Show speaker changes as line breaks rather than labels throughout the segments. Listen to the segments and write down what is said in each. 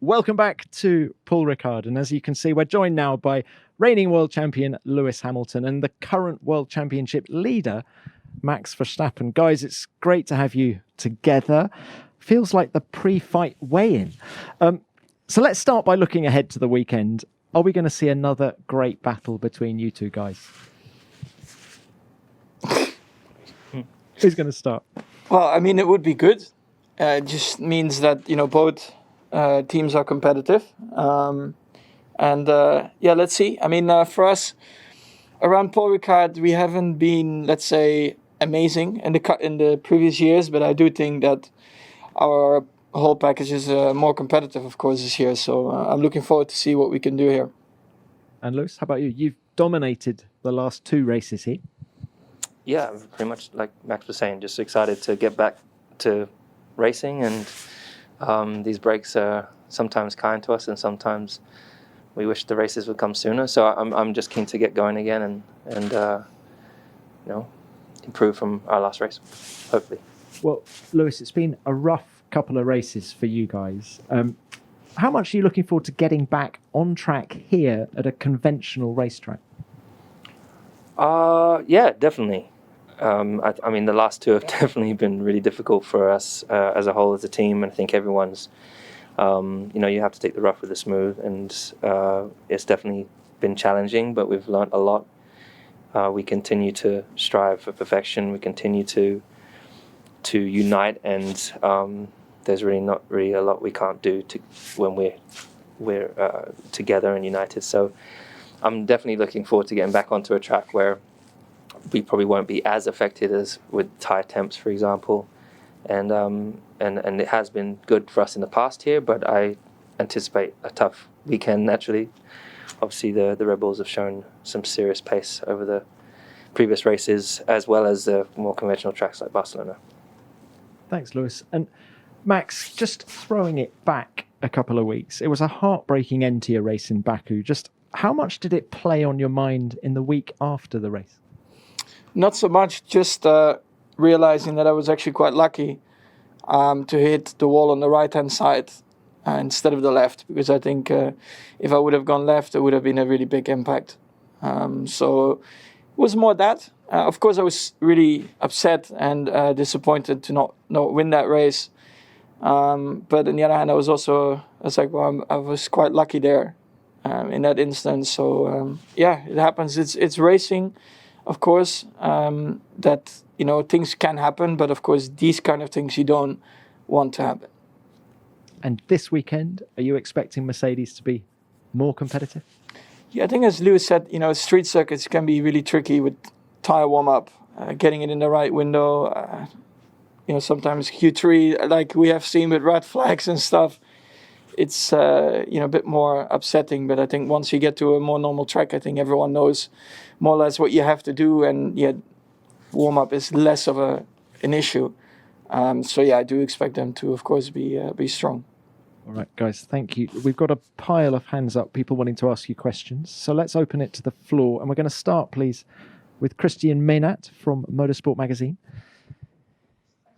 Welcome back to Paul Ricard. And as you can see, we're joined now by reigning world champion Lewis Hamilton and the current world championship leader, Max Verstappen. Guys, it's great to have you together. Feels like the pre-fight weigh-in. So let's start by looking ahead to the weekend. Are we going to see another great battle between you two guys? Who's going to start?
Well, I mean, it would be good. It just means that, both teams are competitive. Let's see. I mean, for us, around Paul Ricard, we haven't been, let's say, amazing in the previous years, but I do think that our whole package is more competitive, of course, this year. So I'm looking forward to see what we can do here. And
Lewis, how about you? You've dominated the last two races here.
Yeah, pretty much like Max was saying, just excited to get back to racing, and these breaks are sometimes kind to us and sometimes we wish the races would come sooner. So I'm just keen to get going again and improve from our last race, hopefully.
Well, Lewis, it's been a rough couple of races for you guys. How much are you looking forward to getting back on track here at a conventional racetrack?
Yeah, definitely. I mean, the last two have definitely been really difficult for us as a whole, as a team, and I think everyone's, you have to take the rough with the smooth, and it's definitely been challenging, but we've learned a lot. We continue to strive for perfection. We continue to unite, and there's really not really a lot we can't do when we're together and united. So I'm definitely looking forward to getting back onto a track where we probably won't be as affected as with tire temps, for example, and it has been good for us in the past here, but I anticipate a tough weekend naturally. Obviously, the Red Bulls have shown some serious pace over the previous races, as well as the more conventional tracks like Barcelona.
Thanks, Lewis. And Max, just throwing it back a couple of weeks, it was a heartbreaking end to your race in Baku. Just how much did it play on your mind in the week after the race?
Not so much, just realizing that I was actually quite lucky to hit the wall on the right-hand side instead of the left, because I think if I would have gone left, it would have been a really big impact. So it was more that. Of course, I was really upset and disappointed to not win that race. But on the other hand, I was quite lucky there in that instance. So it happens. It's racing. Of course, that things can happen, but of course these kind of things you don't want to happen.
And this weekend, are you expecting Mercedes to be more competitive?
Yeah, I think as Lewis said, street circuits can be really tricky with tire warm up, getting it in the right window. Sometimes Q3, like we have seen with red flags and stuff, it's a bit more upsetting. But I think once you get to a more normal track, I think everyone knows more or less what you have to do, and warm up is less of an issue. I do expect them to, of course, be strong.
All right, guys, thank you. We've got a pile of hands up, people wanting to ask you questions. So let's open it to the floor, and we're going to start, please, with Christian Meynat from Motorsport Magazine.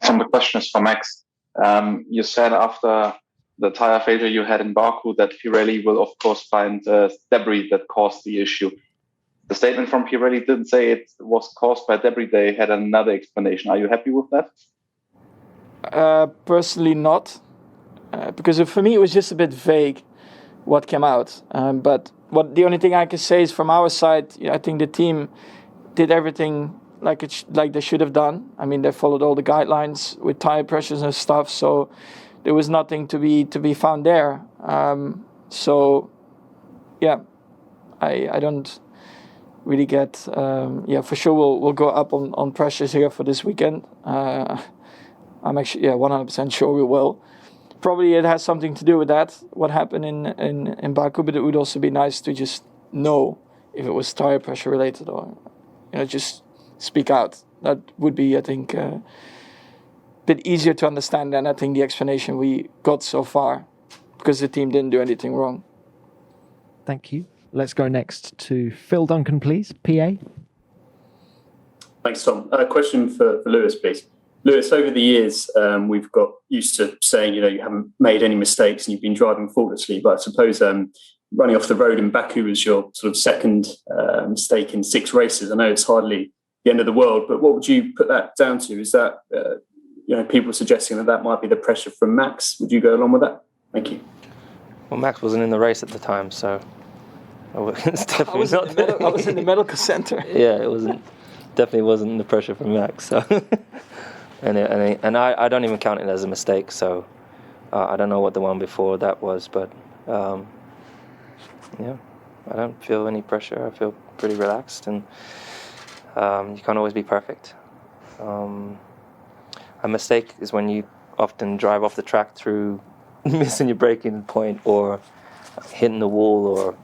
The question is for Max. You said after the tire failure you had in Baku that Pirelli will, of course, find debris that caused the issue. The statement from Pirelli didn't say it was caused by debris. They had another explanation. Are you happy with that?
Personally, not. Because for me, it was just a bit vague what came out. But the only thing I can say is from our side, I think the team did everything like they should have done. I mean, they followed all the guidelines with tire pressures and stuff. So there was nothing to be found there. I don't really get. For sure we'll go up on pressures here for this weekend. I'm actually 100% sure we will. Probably it has something to do with that, what happened in Baku, but it would also be nice to just know if it was tire pressure related or just speak out. That would be, I think, a bit easier to understand than I think the explanation we got so far, because the team didn't do anything wrong.
Thank you. Let's go next to Phil Duncan, please. PA.
Thanks, Tom. A question for Lewis, please. Lewis, over the years, we've got used to saying, you haven't made any mistakes and you've been driving faultlessly. But I suppose running off the road in Baku was your sort of second mistake in 6 races. I know it's hardly the end of the world, but what would you put that down to? Is that, people suggesting that might be the pressure from Max? Would you go along with that? Thank you.
Well, Max wasn't in the race at the time, so it's definitely
I was in the medical center.
Yeah, it wasn't. Definitely wasn't the pressure from Max. So, and I don't even count it as a mistake. So, I don't know what the one before that was, but yeah, I don't feel any pressure. I feel pretty relaxed, and you can't always be perfect. A mistake is when you often drive off the track through missing your braking point or hitting the wall, or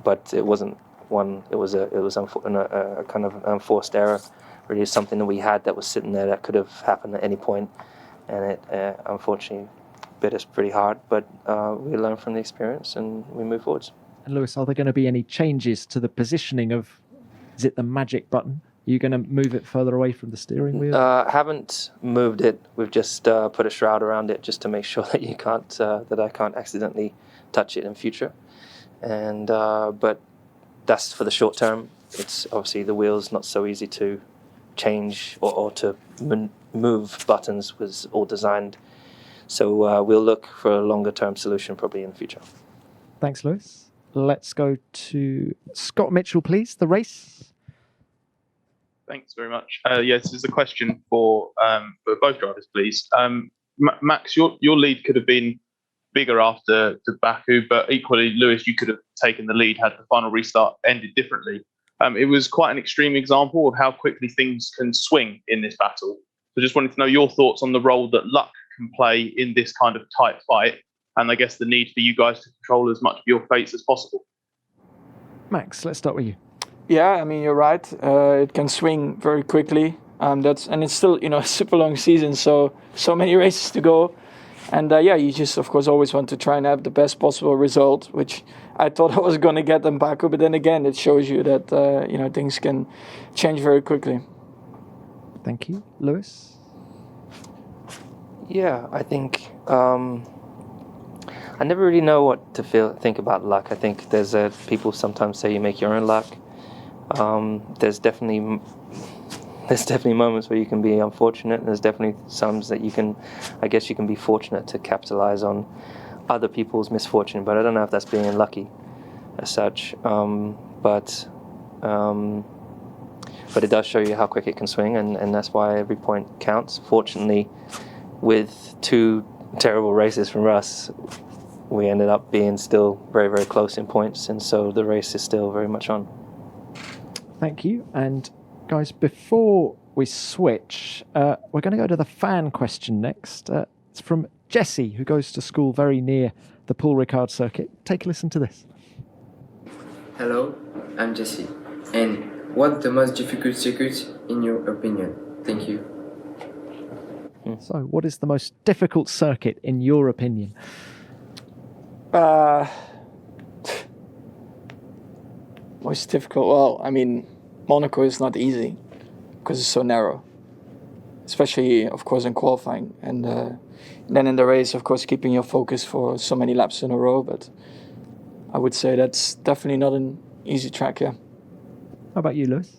but it wasn't one. It was a kind of unforced error. Really, something that we had that was sitting there that could have happened at any point, and it unfortunately bit us pretty hard. But we learn from the experience and we move forwards.
And Lewis, are there going to be any changes to the positioning of? Is it the magic button? Are you going to move it further away from the steering wheel?
Haven't moved it. We've just put a shroud around it just to make sure that that I can't accidentally touch it in future. And but that's for the short term. It's obviously the wheel's not so easy to change or to move buttons was all designed. So we'll look for a longer term solution probably in the future.
Thanks, Lewis. Let's go to Scott Mitchell, please. The race.
Thanks very much. This is a question for both drivers, please. Max, your lead could have been bigger after the Baku, but equally, Lewis, you could have taken the lead had the final restart ended differently. It was quite an extreme example of how quickly things can swing in this battle. So just wanted to know your thoughts on the role that luck can play in this kind of tight fight, and I guess the need for you guys to control as much of your fates as possible.
Max, let's start with you.
Yeah, I mean, you're right. It can swing very quickly. And it's still, a super long season, so many races to go. And you just, of course, always want to try and have the best possible result, which I thought I was going to get in Baku. But then again, it shows you that, things can change very quickly.
Thank you. Lewis?
Yeah, I think I never really know what to think about luck. I think there's people sometimes say you make your own luck. There's definitely moments where you can be unfortunate, and there's definitely times that you can be fortunate to capitalize on other people's misfortune, but I don't know if that's being unlucky as such. But it does show you how quick it can swing, and that's why every point counts. Fortunately, with 2 terrible races from us, we ended up being still very, very close in points, and so the race is still very much on.
Thank you. And guys, before we switch, we're going to go to the fan question next. It's from Jesse, who goes to school very near the Paul Ricard circuit. Take a listen to this.
Hello, I'm Jesse. And what's the most difficult circuit in your opinion? Thank you.
So, what is the most difficult circuit in your opinion?
Most difficult? Well, I mean, Monaco is not easy because it's so narrow, especially, of course, in qualifying. And then in the race, of course, keeping your focus for so many laps in a row. But I would say that's definitely not an easy track, yeah.
How about you, Lewis?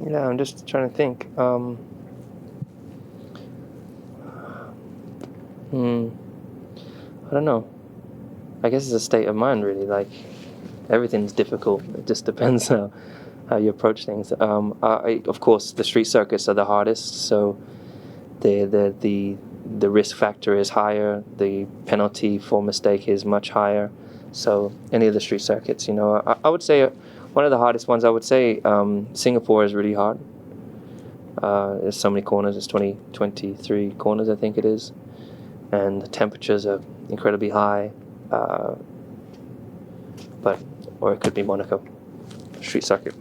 Yeah, I'm just trying to think. I don't know. I guess it's a state of mind, really. Like, everything's difficult. It just depends how you approach things. Of course, the street circuits are the hardest, so the risk factor is higher. The penalty for mistake is much higher. So any of the street circuits, I would say one of the hardest ones. I would say Singapore is really hard. There's so many corners. It's 23 corners, I think it is, and the temperatures are incredibly high. Or it could be Monaco, street circuit.